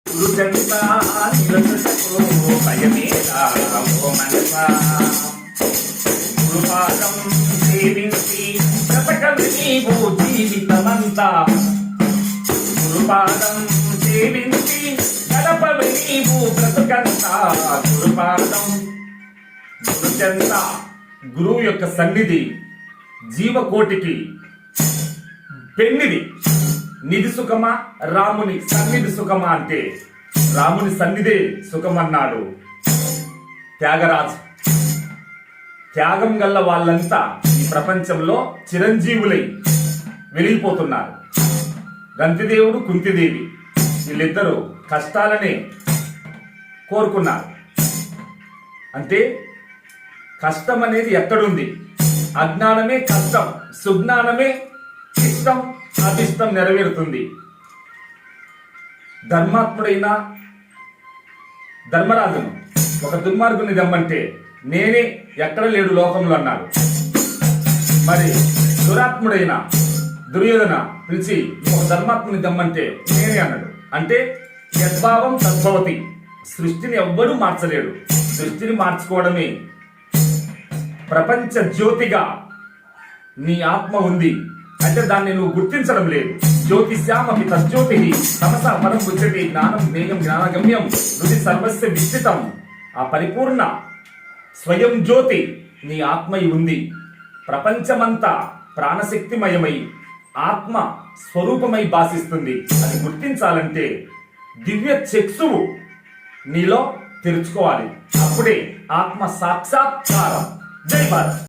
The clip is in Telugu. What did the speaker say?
గురుజంతా నిలసకు భయమేలా ఓ మనసా గురుపాదం సేవించి బ్రతకవి నీవు జీవితమంతా గురుపాదం సేవించి గడపవి నీవు బ్రతుకంతా గురుపాదం గురుజంతా గురువు యొక్క సన్నిధి జీవకోటికి పెన్నిది. నిధి సుఖమా రాముని సన్నిధి సుఖమా అంటే రాముని సన్నిధే సుఖమన్నాడు త్యాగరాజు. త్యాగం గల్ల వాళ్ళంతా ఈ ప్రపంచంలో చిరంజీవులై వెలిగిపోతున్నారు. గంతిదేవుడు కుంతిదేవి వీళ్ళిద్దరూ కష్టాలనే కోరుకున్నారు. అంటే కష్టం అనేది ఎక్కడుంది? అజ్ఞానమే కష్టం, సుజ్ఞానమే ఇష్టం, అభిష్టం నెరవేరుతుంది. ధర్మాత్ముడైన ధర్మరాజును ఒక దుర్మార్గుని దమ్మంటే నేనే ఎక్కడ లేడు లోకంలో అన్నాడు. మరి దురాత్ముడైన దుర్యోధన పిలిచి ఒక ధర్మాత్ముని దమ్మంటే నేనే అన్నాడు. అంటే యద్భావం తద్భవతి. సృష్టిని ఎవ్వరూ మార్చలేడు. సృష్టిని మార్చుకోవడమే ప్రపంచ జ్యోతిగా నీ ఆత్మ ఉంది అంటే దాన్ని నువ్వు గుర్తించడం లేదు. జ్యోతిష్యామపి తజ్జ్యోతి తమసా పరం బుద్ధి జ్ఞానం జ్ఞేయం జ్ఞానగమ్యం హృది సర్వస్య విస్థితం. ఆ పరిపూర్ణ స్వయం జ్యోతి నీ ఆత్మయి ఉంది. ప్రపంచమంతా ప్రాణశక్తిమయమై ఆత్మ స్వరూపమై భాషిస్తుంది. అది గుర్తించాలంటే దివ్య చక్షువు నీలో తెరుచుకోవాలి. అప్పుడే ఆత్మ సాక్షాత్కారం. జై భారత్.